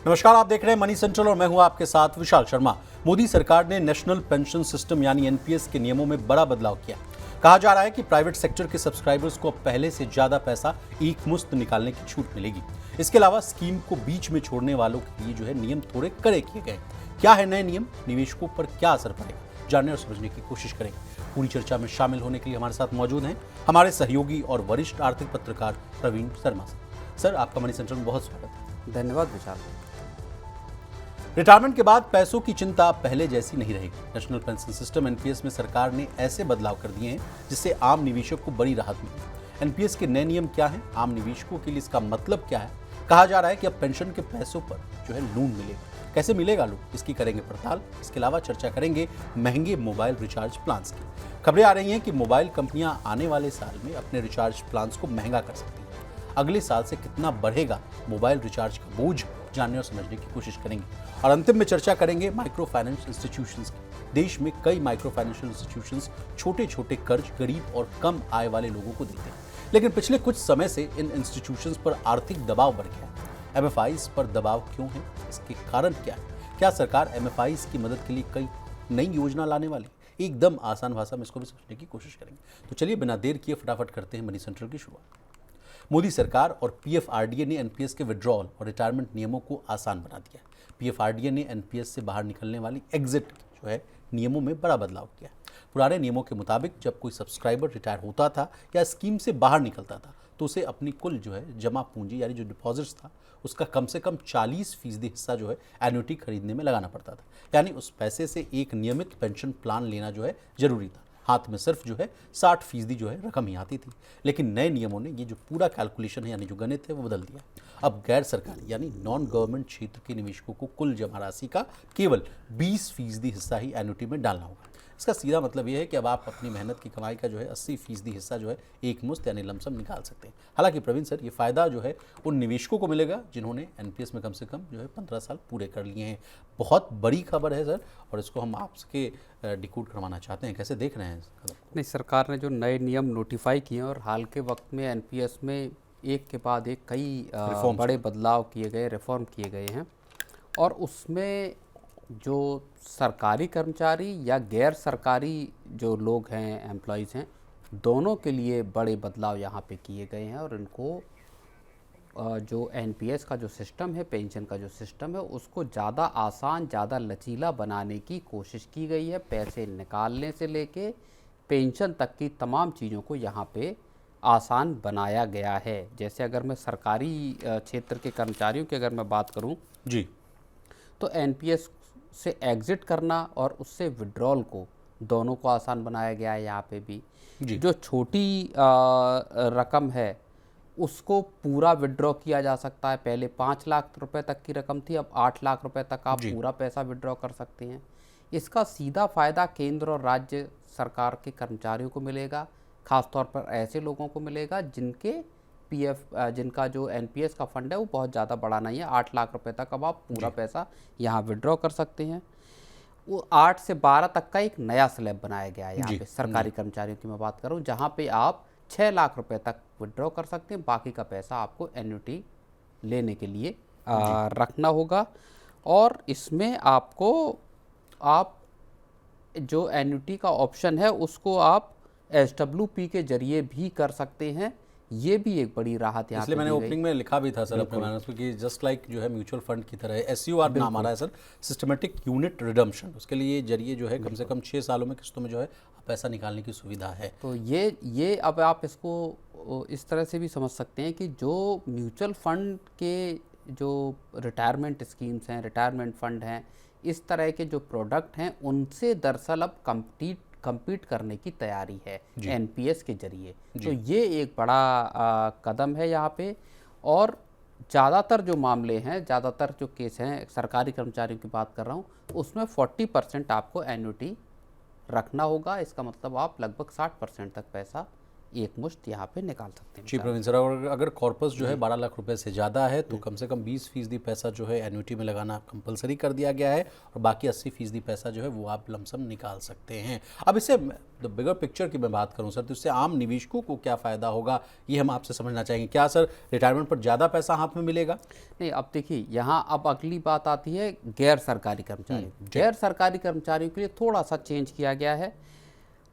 नमस्कार, आप देख रहे हैं मनी सेंट्रल और मैं हूं आपके साथ विशाल शर्मा। मोदी सरकार ने नेशनल पेंशन सिस्टम यानी एनपीएस के नियमों में बड़ा बदलाव किया। कहा जा रहा है कि प्राइवेट सेक्टर के सब्सक्राइबर्स को अब पहले से ज्यादा पैसा एक मुश्त निकालने की छूट मिलेगी। इसके अलावा स्कीम को बीच में छोड़ने वालों के लिए नियम थोड़े कड़े किए गए। क्या है नए नियम, निवेशकों पर क्या असर पड़ेगा, जानने और समझने की कोशिश करेंगे। पूरी चर्चा में शामिल होने के लिए हमारे साथ मौजूद हैं हमारे सहयोगी और वरिष्ठ आर्थिक पत्रकार प्रवीण शर्मा। सर, आपका मनी सेंट्रल में बहुत स्वागत है। धन्यवाद विशाल। रिटायरमेंट के बाद पैसों की चिंता पहले जैसी नहीं रहेगी। नेशनल पेंशन सिस्टम एनपीएस में सरकार ने ऐसे बदलाव कर दिए हैं जिससे आम निवेशक को बड़ी राहत मिली। एनपीएस के नए नियम क्या हैं, आम निवेशकों के लिए इसका मतलब क्या है। कहा जा रहा है कि अब पेंशन के पैसों पर लून मिलेगा। कैसे मिलेगा लून, इसकी करेंगे पड़ताल। इसके अलावा चर्चा करेंगे महंगे मोबाइल रिचार्ज प्लान्स की। खबरें आ रही हैं कि मोबाइल कंपनियां आने वाले साल में अपने रिचार्ज प्लान्स को महंगा कर सकती हैं। अगले साल से कितना बढ़ेगा मोबाइल रिचार्ज का बोझ, जानने और समझने की कोशिश करेंगे। और अंतिम में चर्चा करेंगे माइक्रो फाइनेंस इंस्टीट्यूशंस की। देश में कई माइक्रो फाइनेंशियल इंस्टीट्यूशंस छोटे छोटे कर्ज गरीब और कम आय वाले लोगों को देते हैं, लेकिन पिछले कुछ समय से इन इंस्टीट्यूशंस पर आर्थिक दबाव बढ़ गया है। एमएफआईज पर दबाव क्यों है, इसके कारण क्या है, क्या सरकार एमएफआईज की मदद के लिए कई नई योजना लाने वाली? एकदम आसान भाषा में इसको भी समझने की कोशिश करेंगे। तो चलिए बिना देर किए फटाफट करते हैं मनी सेंट्रल की शुरुआत। मोदी सरकार और पीएफआरडीए ने एनपीएस के विड्रॉल और रिटायरमेंट नियमों को आसान बना दिया। पीएफआरडीए ने एनपीएस से बाहर निकलने वाली एग्जिट नियमों में बड़ा बदलाव किया। पुराने नियमों के मुताबिक जब कोई सब्सक्राइबर रिटायर होता था या स्कीम से बाहर निकलता था तो उसे अपनी कुल जमा पूंजी यानी जो डिपॉजिट्स था उसका कम से कम 40% हिस्सा एन्युटी खरीदने में लगाना पड़ता था। यानी उस पैसे से एक नियमित पेंशन प्लान लेना जरूरी था। हाथ में सिर्फ 60% रकम ही आती थी। लेकिन नए नियमों ने ये पूरा कैलकुलेशन है यानी गणित है वो बदल दिया। अब गैर सरकारी यानी नॉन गवर्नमेंट क्षेत्र के निवेशकों को कुल जमा राशि का केवल 20% हिस्सा ही एन्युटी में डालना होगा। इसका सीधा मतलब ये है कि अब आप अपनी मेहनत की कमाई का 80% हिस्सा एक मुश्त यानी लमसम निकाल सकते हैं। हालांकि प्रवीण सर, ये फायदा उन निवेशकों को मिलेगा जिन्होंने एनपीएस में कम से कम 15 साल पूरे कर लिए हैं। बहुत बड़ी खबर है सर, और इसको हम आपसे डिकोड करवाना चाहते हैं। कैसे देख रहे हैं इस कदम को? नहीं, सरकार ने जो नए नियम नोटिफाई किए और हाल के वक्त में एनपीएस में एक के बाद एक कई बड़े बदलाव किए गए, रिफॉर्म किए गए हैं। और उसमें जो सरकारी कर्मचारी या गैर सरकारी जो लोग हैं, एम्प्लॉयज़ हैं, दोनों के लिए बड़े बदलाव यहाँ पे किए गए हैं। और इनको जो एनपीएस का जो सिस्टम है, पेंशन का जो सिस्टम है, उसको ज़्यादा आसान, ज़्यादा लचीला बनाने की कोशिश की गई है। पैसे निकालने से लेके पेंशन तक की तमाम चीज़ों को यहाँ पे आसान बनाया गया है। जैसे अगर मैं सरकारी क्षेत्र के कर्मचारियों की अगर मैं बात करूँ जी, तो एनपीएस से एग्ज़िट करना और उससे विड्रॉल को दोनों को आसान बनाया गया है। यहाँ पे भी जो छोटी रकम है उसको पूरा विड्रॉ किया जा सकता है। पहले 5 लाख रुपए तक की रकम थी, अब 8 लाख रुपए तक आप पूरा पैसा विड्रॉ कर सकते हैं। इसका सीधा फ़ायदा केंद्र और राज्य सरकार के कर्मचारियों को मिलेगा। ख़ासतौर पर ऐसे लोगों को मिलेगा जिनका जो एनपीएस का फंड है वो बहुत ज़्यादा बड़ा नहीं है। 8 लाख रुपए तक अब आप पूरा पैसा यहाँ विड्रॉ कर सकते हैं। वो 8 से 12 तक का एक नया स्लैब बनाया गया है यहाँ पे सरकारी कर्मचारियों की मैं बात करूँ, जहाँ पे आप 6 लाख रुपए तक विड्रॉ कर सकते हैं। बाकी का पैसा आपको एन्युटी लेने के लिए रखना होगा। और इसमें आप जो एन्युटी का ऑप्शन है उसको आप एसडब्ल्यूपी के जरिए भी कर सकते हैं। ये भी एक बड़ी राहत यहाँ पे। इसलिए मैंने ओपनिंग में लिखा भी था सर अपने मैनर्स में कि जस्ट लाइक म्यूचुअल फंड की तरह है। एसयूआर नाम आ रहा है सर, सिस्टमेटिक यूनिट रिडम्पशन। उसके लिए जरिए कम से कम 6 सालों में किस्तों में पैसा निकालने की सुविधा है। तो ये अब आप इसको इस तरह से भी समझ सकते हैं कि जो म्यूचुअल फंड के जो रिटायरमेंट स्कीम्स हैं, रिटायरमेंट फंड हैं, इस तरह के जो प्रोडक्ट हैं उनसे दरअसल अब compete करने की तैयारी है एनपीएस के जरिए। तो ये एक बड़ा कदम है यहाँ पे। और ज़्यादातर जो मामले हैं, ज़्यादातर जो केस हैं, सरकारी कर्मचारियों की बात कर रहा हूँ, उसमें 40% आपको एन्युटी रखना होगा। इसका मतलब आप लगभग 60% तक पैसा एकमुश्त यहाँ पे निकाल सकते हैं। जी प्रवीण सर, और अगर कॉर्पस जो है 12 लाख रुपए से ज़्यादा है तो कम से कम 20% पैसा जो है एन्युटी में लगाना कंपलसरी कर दिया गया है और बाकी 80% पैसा जो है वो आप लमसम निकाल सकते हैं। अब इससे द बिगर पिक्चर की मैं बात करूं सर, तो इससे आम निवेशकों को क्या फ़ायदा होगा, ये हम आपसे समझना चाहेंगे। क्या सर रिटायरमेंट पर ज़्यादा पैसा हाथ में मिलेगा? नहीं, अब देखिए यहाँ अब अगली बात आती है गैर सरकारी कर्मचारी। गैर सरकारी कर्मचारियों के लिए थोड़ा सा चेंज किया गया है।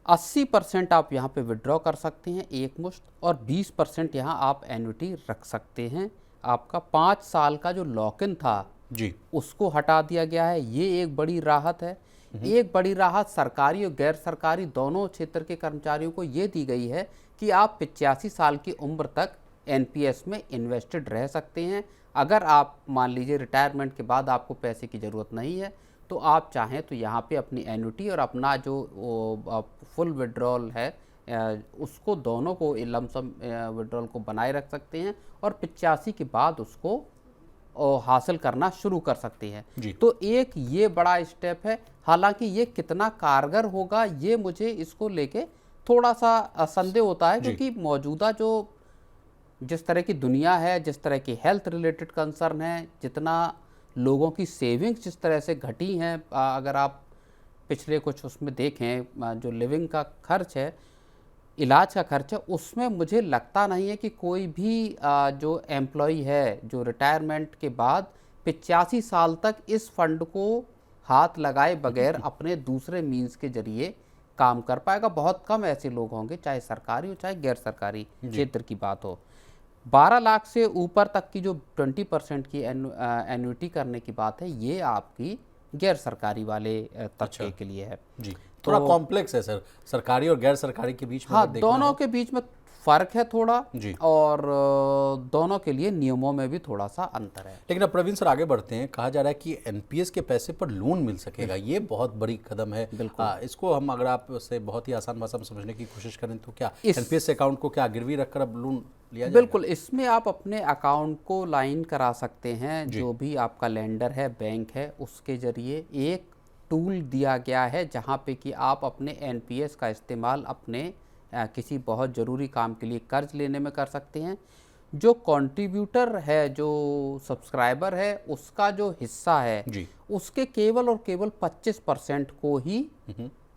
80% आप यहाँ पे विड्रॉ कर सकते हैं एकमुश्त, और 20% यहाँ आप एन्युटी रख सकते हैं। आपका 5 साल का जो लॉक इन था जी, उसको हटा दिया गया है। ये एक बड़ी राहत है। एक बड़ी राहत सरकारी और गैर सरकारी दोनों क्षेत्र के कर्मचारियों को ये दी गई है कि आप 85 साल की उम्र तक एनपीएस में इन्वेस्टेड रह सकते हैं। अगर आप मान लीजिए रिटायरमेंट के बाद आपको पैसे की ज़रूरत नहीं है तो आप चाहें तो यहाँ पे अपनी एन्युटी और अपना जो फुल विड्रॉल है उसको दोनों को लमसम विड्रॉल को बनाए रख सकते हैं और 85 के बाद उसको हासिल करना शुरू कर सकते हैं। तो एक ये बड़ा स्टेप है। हालांकि ये कितना कारगर होगा ये मुझे इसको लेके थोड़ा सा संदेह होता है, क्योंकि मौजूदा जो जिस तरह की दुनिया है, जिस तरह की हेल्थ रिलेटेड कंसर्न है, जितना लोगों की सेविंग्स जिस तरह से घटी हैं, अगर आप पिछले कुछ उसमें देखें जो लिविंग का खर्च है, इलाज का खर्च है, उसमें मुझे लगता नहीं है कि कोई भी जो एम्प्लॉई है जो रिटायरमेंट के बाद 85 साल तक इस फंड को हाथ लगाए बगैर अपने दूसरे मीन्स के जरिए काम कर पाएगा। बहुत कम ऐसे लोग होंगे, चाहे सरकारी हो चाहे गैर सरकारी क्षेत्र की बात हो। 12 लाख से ऊपर तक की जो 20% की एन्युटी करने की बात है, ये आपकी गैर सरकारी वाले तबके के लिए है। जी, थोड़ा कॉम्प्लेक्स है सर, सरकारी और गैर सरकारी के बीच में। हाँ, दोनों के बीच में फर्क है थोड़ा जी, और दोनों के लिए नियमों में भी थोड़ा सा अंतर है। लेकिन अब प्रवीण सर आगे बढ़ते हैं। कहा जा रहा है कि एनपीएस के पैसे पर लोन मिल सकेगा, ये बहुत बड़ी कदम है। इसको हम अगर आप से बहुत ही आसान भाषा में समझने की कोशिश करें तो क्या एनपीएस अकाउंट को क्या गिरवी रखकर अब लोन लिया जाएगा? बिल्कुल, इसमें आप अपने अकाउंट को लाइन करा सकते हैं। जो भी आपका लेंडर है, बैंक है, उसके जरिए एक टूल दिया गया है जहाँ पे कि आप अपने एनपीएस का इस्तेमाल अपने किसी बहुत ज़रूरी काम के लिए कर्ज लेने में कर सकते हैं। जो कंट्रीब्यूटर है, जो सब्सक्राइबर है, उसका जो हिस्सा है उसके केवल और केवल 25% को ही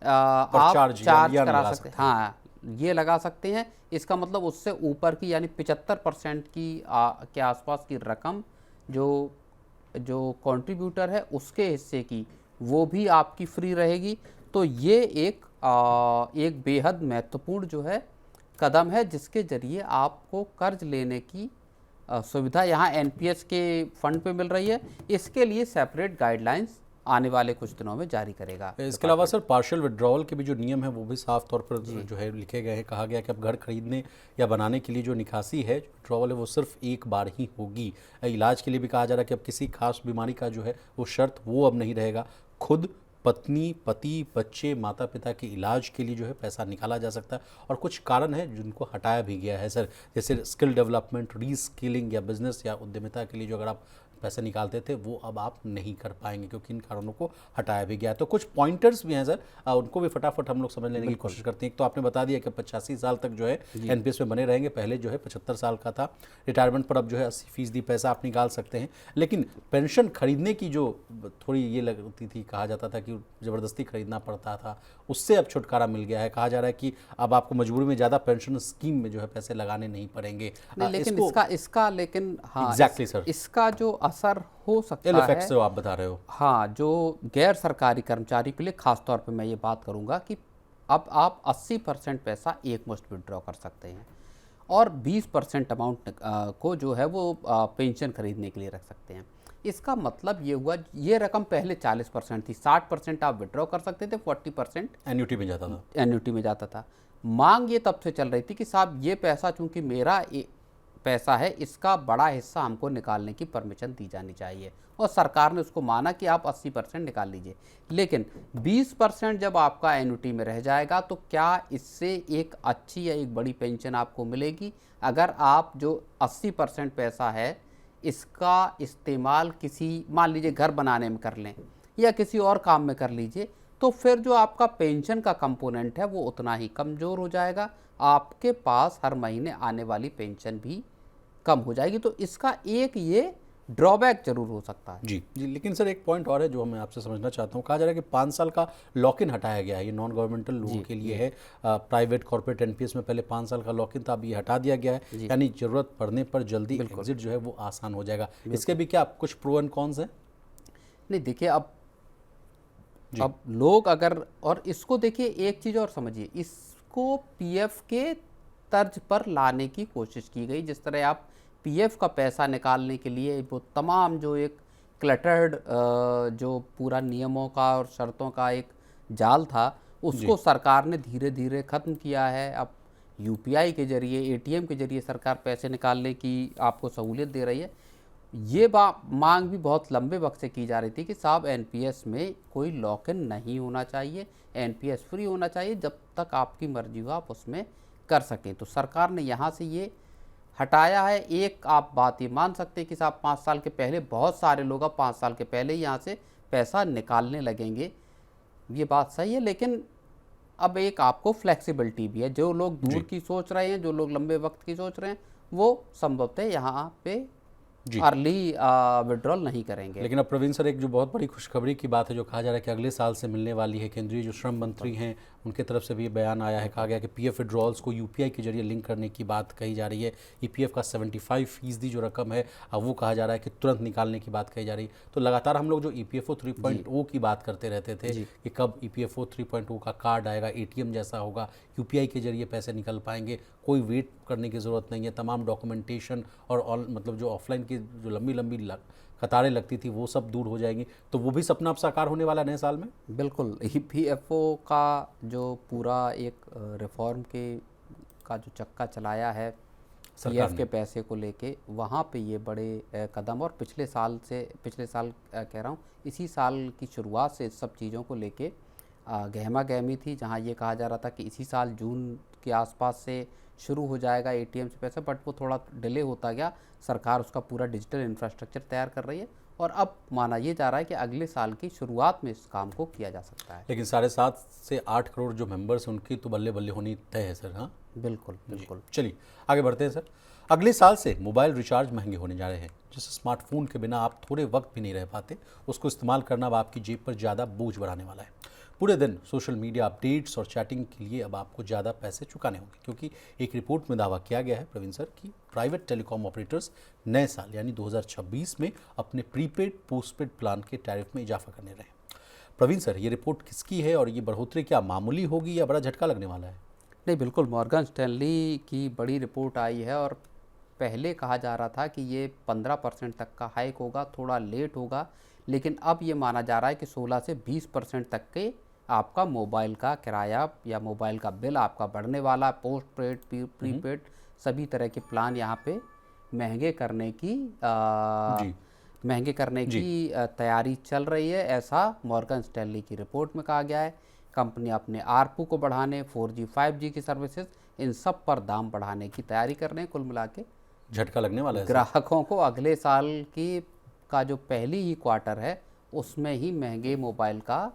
आप चार्ज करा सकते हैं। हाँ, ये लगा सकते हैं। इसका मतलब उससे ऊपर की यानी 75% की के आसपास की रकम जो कंट्रीब्यूटर है उसके हिस्से की, वो भी आपकी फ्री रहेगी। तो ये एक बेहद महत्वपूर्ण जो है कदम है, जिसके जरिए आपको कर्ज लेने की सुविधा यहाँ एनपीएस के फंड पे मिल रही है। इसके लिए सेपरेट गाइडलाइंस आने वाले कुछ दिनों में जारी करेगा। इसके अलावा सर पार्शियल विड्रॉवल के भी जो नियम है वो भी साफ तौर पर जो है लिखे गए हैं। कहा गया कि अब घर खरीदने या बनाने के लिए जो निकासी है, विड्रॉवल है, वो सिर्फ एक बार ही होगी। इलाज के लिए भी कहा जा रहा है कि अब किसी खास बीमारी का जो है वो शर्त वो अब नहीं रहेगा। खुद पत्नी, पति, बच्चे, माता पिता के इलाज के लिए जो है पैसा निकाला जा सकता है। और कुछ कारण है जिनको हटाया भी गया है सर, जैसे स्किल डेवलपमेंट, रीस्किलिंग या बिजनेस या उद्यमिता के लिए जो अगर आप पैसे निकालते थे वो अब आप नहीं कर पाएंगे, क्योंकि इन कारणों को हटाया भी गया है। तो कुछ पॉइंटर्स भी हैं सर, उनको भी फटाफट हम लोग समझ लेने की कोशिश करते हैं। तो आपने बता दिया कि 85 साल तक जो है एनपीएस में बने रहेंगे, पहले जो है 75 साल का था। रिटायरमेंट पर अब जो है 80% पैसा आप निकाल सकते हैं। लेकिन पेंशन खरीदने की जो थोड़ी ये लगती थी, कहा जाता था कि ज़बरदस्ती खरीदना पड़ता था, उससे अब छुटकारा मिल गया है। कहा जा रहा है कि अब आपको मजबूरी में ज़्यादा पेंशन स्कीम में जो है पैसे लगाने नहीं पड़ेंगे। लेकिन इसका लेकिन हाँ, एग्जैक्टली सर, इसका जो असर हो सकता है, जो आप बता रहे हो, हाँ, जो गैर सरकारी कर्मचारी के लिए खास तौर पे मैं ये बात करूँगा कि अब आप 80% पैसा एकमुश्त विड्रॉ कर सकते हैं और 20% अमाउंट को जो है वो पेंशन खरीदने के लिए रख सकते हैं। इसका मतलब ये हुआ, ये रकम पहले 40% थी, 60% आप विड्रॉ कर सकते थे, 40% एन्युटी में जाता था। मांग ये तब से चल रही थी कि साहब ये पैसा चूंकि मेरा पैसा है, इसका बड़ा हिस्सा हमको निकालने की परमिशन दी जानी चाहिए, और सरकार ने उसको माना कि आप 80% निकाल लीजिए। लेकिन 20% जब आपका एन्युटी में रह जाएगा तो क्या इससे एक अच्छी या एक बड़ी पेंशन आपको मिलेगी? अगर आप जो 80% पैसा है इसका इस्तेमाल किसी, मान लीजिए घर बनाने में कर लें या किसी और काम में कर लीजिए, तो फिर जो आपका पेंशन का कंपोनेंट है वो उतना ही कमज़ोर हो जाएगा, आपके पास हर महीने आने वाली पेंशन भी कम हो जाएगी। तो इसका एक ये ड्रॉबैक जरूर हो सकता है। जी जी, लेकिन सर एक पॉइंट और है जो मैं आपसे समझना चाहता हूँ। कहा जा रहा है कि 5 साल का लॉक इन हटाया गया है, ये नॉन गवर्नमेंटल लोगों के लिए है। प्राइवेट कॉर्पोरेट एनपीएस में पहले 5 साल का लॉक इन था, अब ये हटा दिया गया है, यानी जरूरत पड़ने पर जल्दी एग्जिट जो है वो आसान हो जाएगा। इसके भी क्या कुछ प्रो एंड कॉन्स हैं? नहीं देखिए, अब लोग अगर, और इसको देखिए एक चीज़ और समझिए, इसको पीएफ के तर्ज पर लाने की कोशिश की गई। जिस तरह आप पीएफ का पैसा निकालने के लिए वो तमाम जो एक क्लटर्ड जो पूरा नियमों का और शर्तों का एक जाल था, उसको सरकार ने धीरे धीरे ख़त्म किया है। अब यूपीआई के जरिए, एटीएम के जरिए सरकार पैसे निकालने की आपको सहूलियत दे रही है। ये मांग भी बहुत लंबे वक्त से की जा रही थी कि साहब एनपीएस में कोई लॉक इन नहीं होना चाहिए, एनपीएस फ्री होना चाहिए, जब तक आपकी मर्जी हो आप उसमें कर सकें। तो सरकार ने यहाँ से ये हटाया है। एक आप बात ये मान सकते हैं कि साहब 5 साल के पहले बहुत सारे लोग अब 5 साल के पहले ही यहाँ से पैसा निकालने लगेंगे, ये बात सही है। लेकिन अब एक आपको फ्लेक्सिबिलिटी भी है। जो लोग दूर की सोच रहे हैं, जो लोग लंबे वक्त की सोच रहे हैं, वो संभवतः यहाँ पे अर्ली विड्रॉल नहीं करेंगे। लेकिन अब प्रवीण सर, एक जो बहुत बड़ी खुशखबरी की बात है जो कहा जा रहा है कि अगले साल से मिलने वाली है, केंद्रीय जो श्रम मंत्री हैं उनके तरफ से भी ये बयान आया है। कहा गया कि पीएफ विड्रॉल्स को यूपीआई के जरिए लिंक करने की बात कही जा रही है। ईपीएफ का 75% जो रकम है अब वो कहा जा रहा है कि तुरंत निकालने की बात कही जा रही है। तो लगातार हम लोग जो ईपीएफओ 3.0 की बात करते रहते थे कि कब ईपीएफओ 3.0 का कार्ड आएगा, एटीएम जैसा होगा, यूपीआई के जरिए पैसे निकल पाएंगे, कोई वेट करने की ज़रूरत नहीं है, तमाम डॉक्यूमेंटेशन और मतलब जो ऑफलाइन की जो लंबी लंबी कतारें लगती थी वो सब दूर हो जाएंगी। तो वो भी सपना अब साकार होने वाला है नए साल में। बिल्कुल, ईपीएफओ का जो पूरा एक रिफॉर्म का जो चक्का चलाया है पीएफ के पैसे को लेके, वहाँ पे ये बड़े कदम, और पिछले साल कह रहा हूँ, इसी साल की शुरुआत से सब चीज़ों को लेके गहमा गहमी थी, जहाँ ये कहा जा रहा था कि इसी साल जून के आसपास से शुरू हो जाएगा एटीएम से पैसा, बट वो थोड़ा डिले होता गया। सरकार उसका पूरा डिजिटल इंफ्रास्ट्रक्चर तैयार कर रही है और अब माना ये जा रहा है कि अगले साल की शुरुआत में इस काम को किया जा सकता है। लेकिन 7.5 से 8 करोड़ जो मेंबर्स हैं उनकी तो बल्ले बल्ले होनी तय है सर। हाँ बिल्कुल बिल्कुल। चलिए आगे बढ़ते हैं सर। अगले साल से मोबाइल रिचार्ज महंगे होने जा रहे हैं। जैसे स्मार्टफोन के बिना आप थोड़े वक्त भी नहीं रह पाते, उसको इस्तेमाल करना अब आपकी जेब पर ज़्यादा बोझ बढ़ाने वाला है। पूरे दिन सोशल मीडिया अपडेट्स और चैटिंग के लिए अब आपको ज़्यादा पैसे चुकाने होंगे, क्योंकि एक रिपोर्ट में दावा किया गया है प्रवीण सर कि प्राइवेट टेलीकॉम ऑपरेटर्स नए साल यानी 2026 में अपने प्रीपेड पोस्टपेड प्लान के टैरिफ में इजाफा करने रहे हैं। प्रवीण सर, ये रिपोर्ट किसकी है और ये बढ़ोतरी क्या मामूली होगी या बड़ा झटका लगने वाला है? नहीं, बिल्कुल मॉर्गन स्टैनली की बड़ी रिपोर्ट आई है और पहले कहा जा रहा था कि ये 15% तक का हाइक होगा, थोड़ा लेट होगा, लेकिन अब ये माना जा रहा है कि 16 से 20% तक के आपका मोबाइल का किराया या मोबाइल का बिल आपका बढ़ने वाला। पोस्ट पेड, प्रीपेड सभी तरह के प्लान यहाँ पे महंगे करने की तैयारी चल रही है, ऐसा मॉर्गन स्टैनली की रिपोर्ट में कहा गया है। कंपनी अपने आरपू को बढ़ाने, 4G 5G की सर्विसेज, इन सब पर दाम बढ़ाने की तैयारी कर रहे हैं। कुल मिला के झटका लगने वाला है ग्राहकों को अगले साल का जो पहली ही क्वार्टर है उसमें ही महंगे मोबाइल का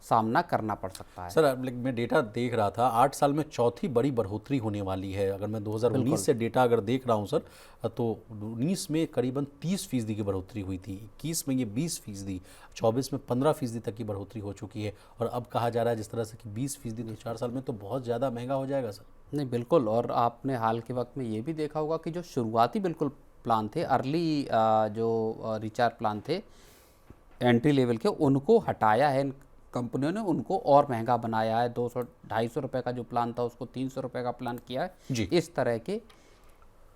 सामना करना पड़ सकता है। सर मैं डेटा देख रहा था, 8 साल में चौथी बड़ी बढ़ोतरी होने वाली है। अगर मैं 2019 से डेटा अगर देख रहा हूं सर, तो 19 में करीबन 30% की बढ़ोतरी हुई थी, 21 में ये 20%, 24 में 15% तक की बढ़ोतरी हो चुकी है, और अब कहा जा रहा है जिस तरह से कि 20% तो 4 साल में तो बहुत ज़्यादा महंगा हो जाएगा सर। नहीं बिल्कुल, और आपने हाल के वक्त में ये भी देखा होगा कि जो शुरुआती बिल्कुल प्लान थे, अर्ली जो रिचार्ज प्लान थे एंट्री लेवल के, उनको हटाया है इन कंपनियों ने, उनको और महंगा बनाया है। 200-250 रुपये का जो प्लान था उसको 300 रुपये का प्लान किया है जी। इस तरह के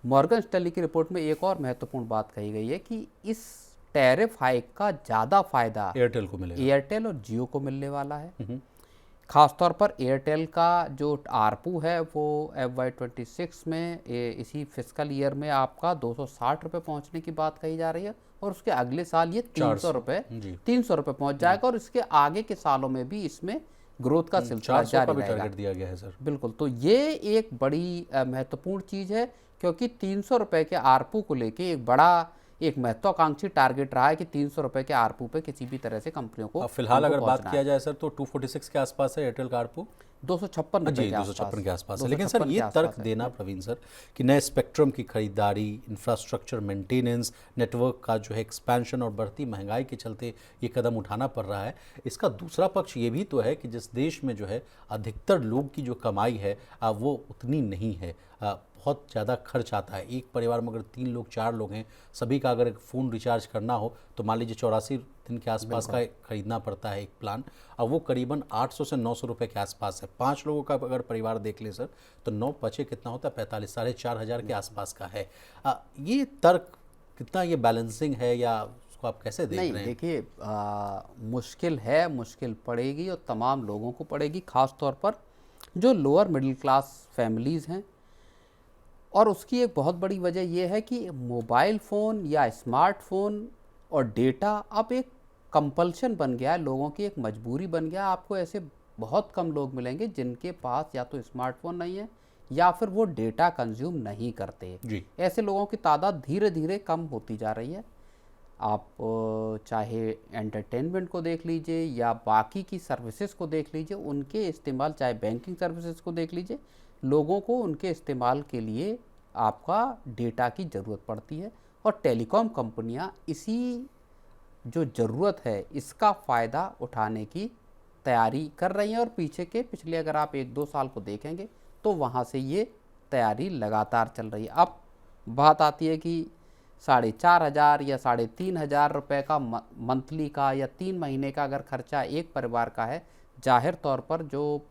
मॉर्गन स्टैनली की रिपोर्ट में एक और महत्वपूर्ण बात कही गई है कि इस टैरिफ हाइक का ज़्यादा फायदा एयरटेल को मिलेगा, एयरटेल और जियो को मिलने वाला है। खासतौर पर एयरटेल का जो आरपू है वो FY26 में इसी फिस्कल ईयर में आपका 260 रुपये पहुँचने की बात कही जा रही है, और उसके अगले साल ये 300 रुपये पहुँच जाएगा, और इसके आगे के सालों में भी इसमें ग्रोथ का सिलसिला जारी रहेगा। टारगेट दिया गया है सर। बिल्कुल, तो ये एक बड़ी महत्वपूर्ण चीज़ है, क्योंकि 300 रुपये के आरपू को लेके एक बड़ा एक महत्वाकांक्षी टारगेट रहा है कि 300 रुपये के आरपू पे किसी भी तरह से कंपनियों को फिलहाल अगर बात पहुंचना किया जाए सर तो 246 के आसपास है एयरटेल का आरपू, 256 जी रुपये 256 के आसपास है। लेकिन सर 256 ये के तर्क आसपास है। देना प्रवीण सर कि नए स्पेक्ट्रम की खरीदारी, इंफ्रास्ट्रक्चर मेंटेनेंस, नेटवर्क का जो है एक्सपेंशन और बढ़ती महंगाई के चलते ये कदम उठाना पड़ रहा है, इसका दूसरा पक्ष ये भी तो है कि जिस देश में जो है अधिकतर लोग की जो कमाई है वो उतनी नहीं है, बहुत ज़्यादा खर्च आता है। एक परिवार में अगर 3 लोग 4 लोग हैं, सभी का अगर एक फ़ोन रिचार्ज करना हो तो मान लीजिए 84 दिन के आसपास का खरीदना पड़ता है एक प्लान, और वो करीबन 800 से 900 रुपये के आसपास है। 5 लोगों का अगर परिवार देख ले सर तो 9 पचे कितना होता है, 45, 4,500 के आसपास का है। ये तर्क कितना ये बैलेंसिंग है या उसको आप कैसे देख रहे हैं? नहीं, देखिए मुश्किल है, मुश्किल पड़ेगी और तमाम लोगों को पड़ेगी, ख़ास तौर पर जो लोअर मिडिल क्लास फैमिलीज़ हैं। और उसकी एक बहुत बड़ी वजह यह है कि मोबाइल फ़ोन या स्मार्टफोन और डेटा अब एक कंपल्शन बन गया है, लोगों की एक मजबूरी बन गया है। आपको ऐसे बहुत कम लोग मिलेंगे जिनके पास या तो स्मार्टफोन नहीं है या फिर वो डेटा कंज्यूम नहीं करते। जी। ऐसे लोगों की तादाद धीरे धीरे कम होती जा रही है। आप चाहे एंटरटेनमेंट को देख लीजिए या बाकी की सर्विसेज को देख लीजिए, उनके इस्तेमाल, चाहे बैंकिंग सर्विसेज को देख लीजिए, लोगों को उनके इस्तेमाल के लिए आपका डेटा की ज़रूरत पड़ती है। और टेलीकॉम कंपनियां इसी जो ज़रूरत है इसका फ़ायदा उठाने की तैयारी कर रही हैं। और पिछले अगर आप 1-2 साल को देखेंगे तो वहाँ से ये तैयारी लगातार चल रही है। अब बात आती है कि 4,500 या 3,500 रुपये का मंथली का या 3 महीने का अगर खर्चा एक परिवार का है, जाहिर तौर पर जो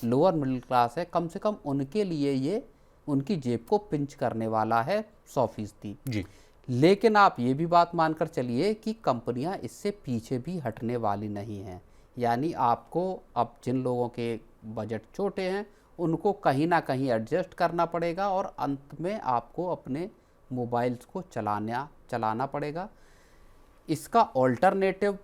लोअर मिडिल क्लास है, कम से कम उनके लिए ये उनकी जेब को पिंच करने वाला है 100%। जी। लेकिन आप ये भी बात मानकर चलिए कि कंपनियां इससे पीछे भी हटने वाली नहीं हैं। यानी आपको अब जिन लोगों के बजट छोटे हैं उनको कहीं ना कहीं एडजस्ट करना पड़ेगा और अंत में आपको अपने मोबाइल्स को चलाना पड़ेगा। इसका ऑल्टरनेटिव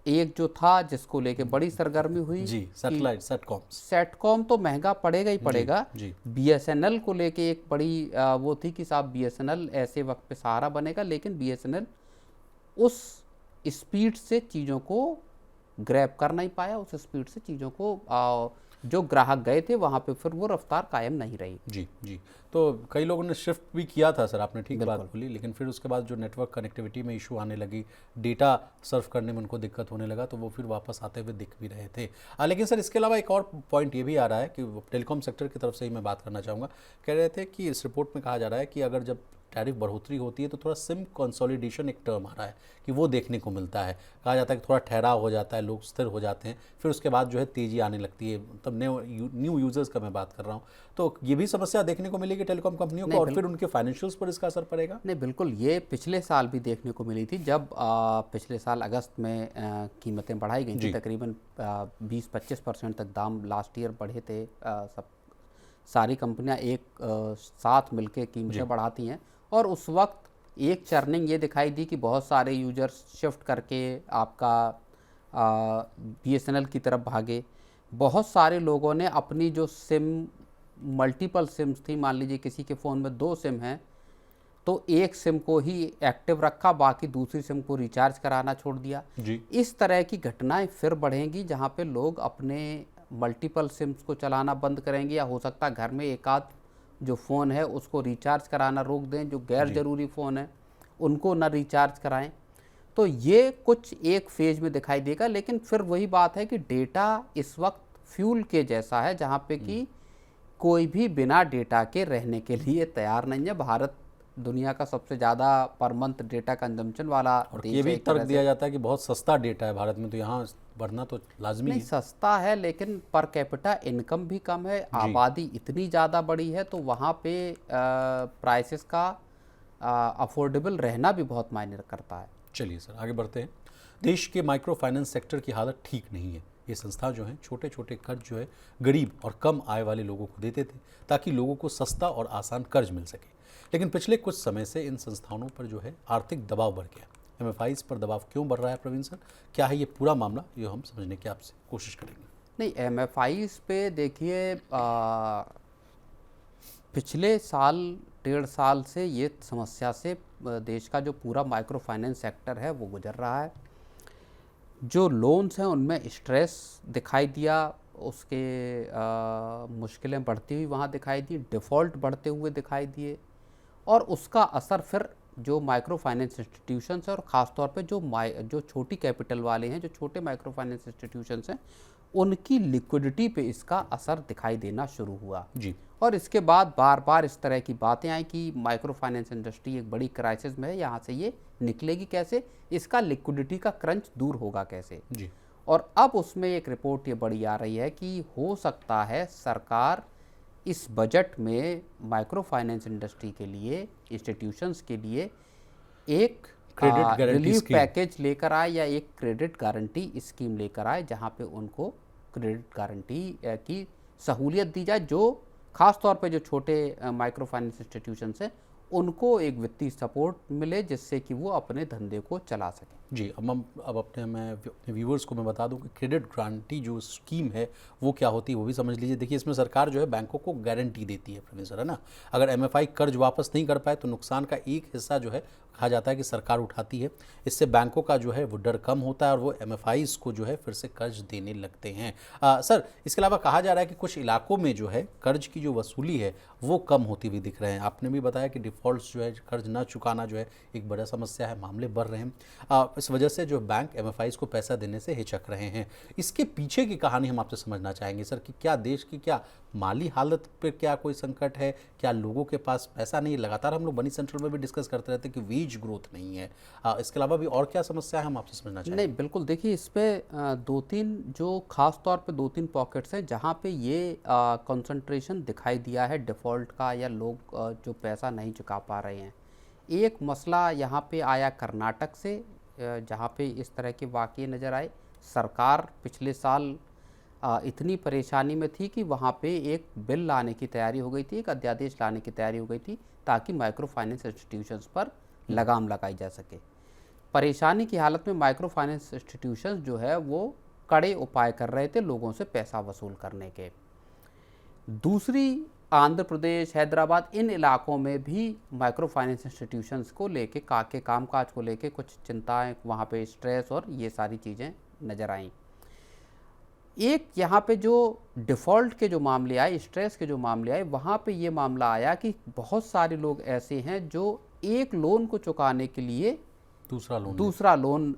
एक जो था जिसको लेके बड़ी सरगर्मी हुई जी, सैटेलाइट सेटकॉम तो महंगा पड़ेगा ही पड़ेगा। जी। बीएसएनएल को लेके एक बड़ी वो थी कि साहब बीएसएनएल ऐसे वक्त पे सहारा बनेगा, लेकिन बीएसएनएल उस स्पीड से चीज़ों को ग्रैब कर नहीं पाया, उस स्पीड से चीज़ों को जो ग्राहक गए थे वहाँ पे फिर वो रफ्तार कायम नहीं रही। जी जी। तो कई लोगों ने शिफ्ट भी किया था सर, आपने ठीक बात बोली, लेकिन फिर उसके बाद जो नेटवर्क कनेक्टिविटी में इशू आने लगी, डेटा सर्व करने में उनको दिक्कत होने लगा, तो वो फिर वापस आते हुए दिख भी रहे थे। लेकिन सर इसके अलावा एक और पॉइंट ये भी आ रहा है कि टेलीकॉम सेक्टर की तरफ से ही मैं बात करना चाहूँगा। कह रहे थे कि इस रिपोर्ट में कहा जा रहा है कि अगर जब टैरिफ बढ़ोतरी होती है तो थोड़ा सिम कंसोलिडेशन एक टर्म आ रहा है कि वो देखने को मिलता है। कहा जाता है कि थोड़ा ठहराव हो जाता है, लोग स्थिर हो जाते हैं, फिर उसके बाद जो है तेज़ी आने लगती है। मतलब न्यू यूज़र्स का मैं बात कर रहा हूँ, तो ये भी समस्या देखने को मिलेगी टेलीकॉम कंपनियों को और फिर उनके फाइनेंशियल्स पर इसका असर पड़ेगा? नहीं, बिल्कुल, ये पिछले साल भी देखने को मिली थी जब पिछले साल अगस्त में कीमतें बढ़ाई गई थी। तकरीबन 20-25% तक दाम लास्ट ईयर बढ़े थे। सब सारी कंपनियां एक साथ मिलकर कीमतें बढ़ाती हैं और उस वक्त एक चर्निंग ये दिखाई दी कि बहुत सारे यूजर्स शिफ्ट करके आपका बीएसएनएल की तरफ भागे। बहुत सारे लोगों ने अपनी जो सिम, मल्टीपल सिम्स थी, मान लीजिए किसी के फ़ोन में 2 सिम हैं तो एक सिम को ही एक्टिव रखा, बाकी दूसरी सिम को रिचार्ज कराना छोड़ दिया। जी। इस तरह की घटनाएं फिर बढ़ेंगी जहां पे लोग अपने मल्टीपल सिम्स को चलाना बंद करेंगे, या हो सकता है घर में एक आध जो फ़ोन है उसको रिचार्ज कराना रोक दें, जो गैर ज़रूरी फ़ोन है उनको ना रिचार्ज कराएं। तो ये कुछ एक फेज में दिखाई देगा, लेकिन फिर वही बात है कि डेटा इस वक्त फ्यूल के जैसा है जहाँ पे कि कोई भी बिना डेटा के रहने के लिए तैयार नहीं है। भारत दुनिया का सबसे ज़्यादा पर मंथ डेटा कंजम्पशन वाला और ये भी तर्क दिया जाता है कि बहुत सस्ता डेटा है भारत में, तो यहाँ बढ़ना तो लाजमी नहीं, सस्ता है लेकिन पर कैपिटा इनकम भी कम है, आबादी इतनी ज़्यादा बड़ी है तो वहाँ पे प्राइसेस का अफोर्डेबल रहना भी बहुत मायने करता है। चलिए सर आगे बढ़ते हैं। देश के माइक्रो फाइनेंस सेक्टर की हालत ठीक नहीं है। ये संस्था जो है छोटे छोटे कर्ज जो है गरीब और कम आय वाले लोगों को देते थे ताकि लोगों को सस्ता और आसान कर्ज मिल सके, लेकिन पिछले कुछ समय से इन संस्थानों पर जो है आर्थिक दबाव बढ़ गया। एमएफआईज पर दबाव क्यों बढ़ रहा है प्रवीण सर, क्या है ये पूरा मामला, ये हम समझने की आपसे कोशिश करेंगे। नहीं, एमएफआईज पे देखिए पिछले साल 1.5 साल से ये समस्या से देश का जो पूरा माइक्रो फाइनेंस सेक्टर है वो गुजर रहा है। जो लोन्स हैं उनमें स्ट्रेस दिखाई दिया, उसके मुश्किलें बढ़ती हुई वहाँ दिखाई दी, डिफ़ॉल्ट बढ़ते हुए दिखाई दिए, और उसका असर फिर जो माइक्रो फाइनेंस इंस्टीट्यूशंस हैं और ख़ास तौर पे जो छोटी कैपिटल वाले हैं, जो छोटे माइक्रो फाइनेंस इंस्टीट्यूशंस हैं, उनकी लिक्विडिटी पे इसका असर दिखाई देना शुरू हुआ जी। और इसके बाद बार बार इस तरह की बातें आई कि माइक्रो फाइनेंस इंडस्ट्री एक बड़ी क्राइसिस में है, यहाँ से ये निकलेगी कैसे, इसका लिक्विडिटी का क्रंच दूर होगा कैसे। जी। और अब उसमें एक रिपोर्ट ये बड़ी आ रही है कि हो सकता है सरकार इस बजट में माइक्रो फाइनेंस इंडस्ट्री के लिए, इंस्टीट्यूशंस के लिए एक credit guarantee relief scheme package लेकर आए या एक क्रेडिट गारंटी स्कीम लेकर आए, जहाँ पे उनको क्रेडिट गारंटी की सहूलियत दी जाए, जो खास तौर पे जो छोटे माइक्रो फाइनेंस इंस्टीट्यूशंस हैं उनको एक वित्तीय सपोर्ट मिले, जिससे कि वो अपने धंधे को चला सकें। जी। अब अपने व्यूवर्स को मैं बता दूं कि क्रेडिट गारंटी जो स्कीम है वो क्या होती है वो भी समझ लीजिए। देखिए, इसमें सरकार जो है बैंकों को गारंटी देती है प्रोफेसर, है ना। अगर एमएफआई कर्ज वापस नहीं कर पाए तो नुकसान का एक हिस्सा जो है कहा जाता है कि सरकार उठाती है। इससे बैंकों का जो है वो डर कम होता है और वो एमएफआईज को जो है फिर से कर्ज देने लगते हैं। सर, इसके अलावा कहा जा रहा है कि कुछ इलाकों में जो है कर्ज की जो वसूली है वो कम होती हुई दिख रहे हैं। आपने भी बताया कि डिफ़ॉल्ट्स जो है, कर्ज न चुकाना जो है एक बड़ा समस्या है, मामले बढ़ रहे हैं। इस वजह से जो बैंक एमएफआईज को पैसा देने से हिचक रहे हैं। इसके पीछे की कहानी हम आपसे समझना चाहेंगे सर, कि क्या देश की क्या माली हालत पर क्या कोई संकट है, क्या लोगों के पास पैसा नहीं है। लगातार हम लोग मनी सेंट्रल में भी डिस्कस करते रहते हैं कि वेज ग्रोथ नहीं है। इसके अलावा भी और क्या समस्या है हम आपसे समझना चाहेंगे। नहीं, बिल्कुल, देखिए इस पे दो तीन जो खास तौर पे दो तीन पॉकेट्स हैं जहाँ पे ये कंसंट्रेशन दिखाई दिया है डिफ़ॉल्ट का, या लोग जो पैसा नहीं चुका पा रहे हैं। एक मसला यहाँ पे आया कर्नाटक से, जहाँ पे इस तरह के वाक़ये नज़र आए। सरकार पिछले साल इतनी परेशानी में थी कि वहाँ पे एक बिल लाने की तैयारी हो गई थी, एक अध्यादेश लाने की तैयारी हो गई थी, ताकि माइक्रो फाइनेंस इंस्टीट्यूशंस पर लगाम लगाई जा सके। परेशानी की हालत में माइक्रो फाइनेंस इंस्टीट्यूशंस जो है वो कड़े उपाय कर रहे थे लोगों से पैसा वसूल करने के। दूसरी, आंध्र प्रदेश, हैदराबाद, इन इलाकों में भी माइक्रो फाइनेंस इंस्टीट्यूशंस को लेके कामकाज को लेके कुछ चिंताएं, वहाँ पे स्ट्रेस और ये सारी चीज़ें नज़र आईं। एक यहाँ पे जो डिफ़ॉल्ट के जो मामले आए, स्ट्रेस के जो मामले आए, वहाँ पे ये मामला आया कि बहुत सारे लोग ऐसे हैं जो एक लोन को चुकाने के लिए दूसरा लोन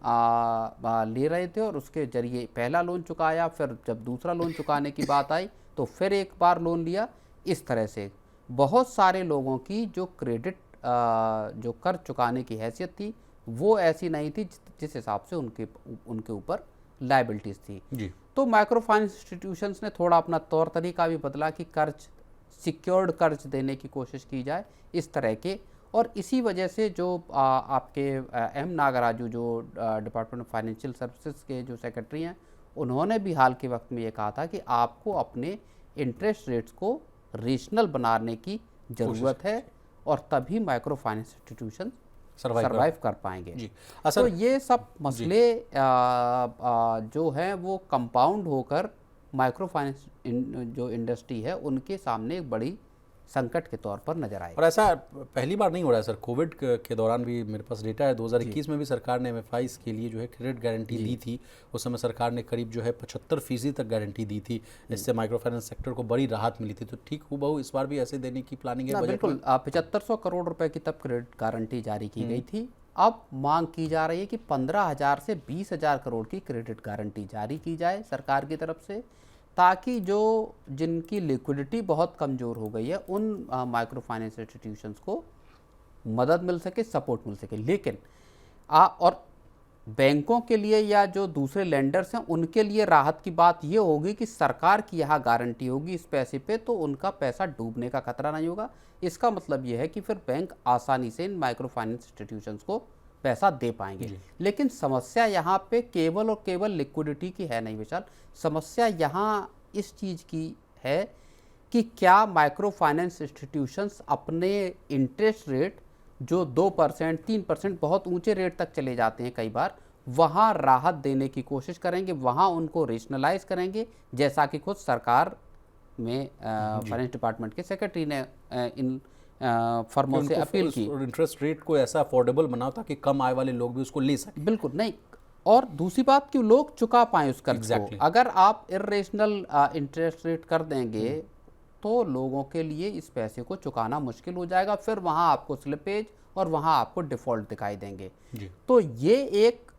ले रहे थे, और उसके जरिए पहला लोन चुकाया, फिर जब दूसरा लोन चुकाने की बात आई तो फिर एक बार लोन लिया। इस तरह से बहुत सारे लोगों की जो क्रेडिट जो कर्ज चुकाने की हैसियत थी वो ऐसी नहीं थी जिस हिसाब से उनके ऊपर लायबिलिटीज़ थी जी। तो माइक्रो फाइनेंस इंस्टीट्यूशंस ने थोड़ा अपना तौर तरीका भी बदला कि कर्ज, सिक्योर्ड कर्ज देने की कोशिश की जाए इस तरह के। और इसी वजह से जो आपके एम नागराजू जो डिपार्टमेंट ऑफ फाइनेंशियल सर्विसेज के जो सेक्रेटरी हैं, उन्होंने भी हाल के वक्त में ये कहा था कि आपको अपने इंटरेस्ट रेट्स को रेशनल बनाने की ज़रूरत है, और तभी माइक्रो फाइनेंस इंस्टीट्यूशन सर्वाइव कर पाएंगे जी। तो ये सब मसले जो हैं वो कंपाउंड होकर माइक्रो फाइनेंस जो इंडस्ट्री है उनके सामने एक बड़ी संकट के तौर पर नजर आए। और ऐसा पहली बार नहीं हो रहा है सर। कोविड के दौरान भी मेरे पास डेटा है, 2021 में भी सरकार ने एमएफआईज के लिए जो है क्रेडिट गारंटी दी थी। उस समय सरकार ने करीब जो है 75% तक गारंटी दी थी, इससे माइक्रो फाइनेंस सेक्टर को बड़ी राहत मिली थी। तो ठीक हूबहू इस बार भी ऐसे देने की प्लानिंग है? बिल्कुल, 7500 करोड़ रुपए की तब क्रेडिट गारंटी जारी की गई थी। अब मांग की जा रही है कि 15,000 से 20,000 करोड़ की क्रेडिट गारंटी जारी की जाए सरकार की तरफ से, ताकि जो जिनकी लिक्विडिटी बहुत कमज़ोर हो गई है उन माइक्रो फाइनेंस इंस्टीट्यूशंस को मदद मिल सके, सपोर्ट मिल सके। लेकिन और बैंकों के लिए या जो दूसरे लेंडर्स हैं उनके लिए राहत की बात ये होगी कि सरकार की यहाँ गारंटी होगी इस पैसे पे, तो उनका पैसा डूबने का खतरा नहीं होगा। इसका मतलब ये है कि फिर बैंक आसानी से इन माइक्रो फाइनेंस इंस्टीट्यूशंस को पैसा दे पाएंगे। लेकिन समस्या यहाँ पे केवल और केवल लिक्विडिटी की है नहीं विशाल, समस्या यहाँ इस चीज़ की है कि क्या माइक्रो फाइनेंस इंस्टीट्यूशंस अपने इंटरेस्ट रेट जो 2%, 3%, बहुत ऊंचे रेट तक चले जाते हैं कई बार, वहाँ राहत देने की कोशिश करेंगे, वहाँ उनको रेशनलाइज करेंगे, जैसा कि खुद सरकार में फाइनेंस डिपार्टमेंट के सेक्रेटरी ने इन फर्मों से अपील की। इंटरेस्ट रेट को ऐसा अफोर्डेबल बनाओ ताकि कम आय वाले लोग भी उसको ले सकें। बिल्कुल नहीं, और दूसरी बात कि लोग चुका पाएं उस कर्ज को। अगर आप इर्रेशनल इंटरेस्ट रेट कर देंगे तो लोगों के लिए इस पैसे को चुकाना मुश्किल हो जाएगा, फिर वहाँ आपको स्लिपेज और वहाँ आपको डिफ़ॉल्ट दिखाई देंगे जी। तो ये एक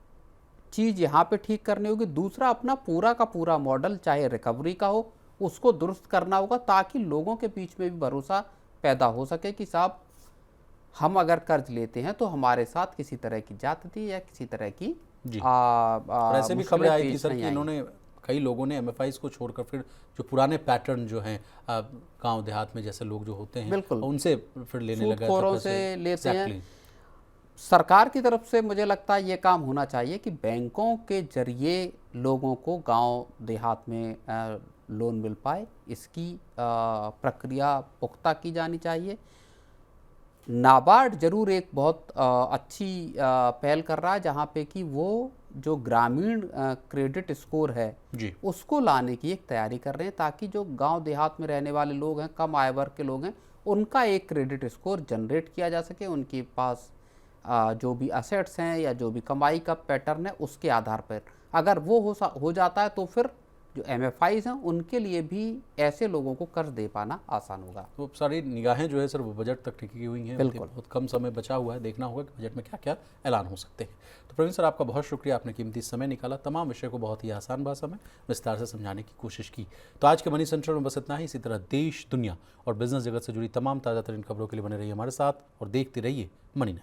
चीज़ यहाँ पे ठीक करनी होगी। दूसरा, अपना पूरा का पूरा मॉडल चाहे रिकवरी का हो उसको दुरुस्त करना होगा ताकि लोगों के बीच में भी भरोसा पैदा हो सके कि साहब हम अगर कर्ज लेते हैं तो हमारे साथ किसी तरह की ज्यादती या किसी तरह की और ऐसे भी खबरें आई थी सर कि इन्होंने कई लोगों ने एमएफआईज को छोड़कर फिर जो पुराने पैटर्न जो हैं गांव देहात में जैसे लोग जो होते हैं उनसे फिर लेने लगा, सूदखोरों से लेते हैं। सरकार की तरफ से मुझे लगता है ये काम होना चाहिए कि बैंकों के जरिए लोगों को गांव देहात में लोन मिल पाए, इसकी प्रक्रिया पुख्ता की जानी चाहिए। नाबार्ड जरूर एक बहुत अच्छी पहल कर रहा है जहाँ पे कि वो जो ग्रामीण क्रेडिट स्कोर है जी, उसको लाने की एक तैयारी कर रहे हैं ताकि जो गांव देहात में रहने वाले लोग हैं, कम आय वर्ग के लोग हैं, उनका एक क्रेडिट स्कोर जनरेट किया जा सके। उनके पास जो भी असेट्स हैं या जो भी कमाई का पैटर्न है उसके आधार पर अगर वो हो जाता है तो फिर जो एमएफआईज हैं उनके लिए भी ऐसे लोगों को कर्ज दे पाना आसान होगा। तो सारी निगाहें जो है सर वो बजट तक टिकी हुई हैं। बिल्कुल, बहुत कम समय बचा हुआ है, देखना होगा कि बजट में क्या क्या ऐलान हो सकते हैं। तो प्रवीण सर आपका बहुत शुक्रिया, आपने कीमती समय निकाला, तमाम विषय को बहुत ही आसान भाषा में विस्तार से समझाने की कोशिश की। तो आज के मनी सेंट्रल में बस इतना ही। इसी तरह देश, दुनिया और बिजनेस जगत से जुड़ी तमाम ताज़ा तरीन खबरों के लिए बने रहिए हमारे साथ और देखते रहिए मनी9।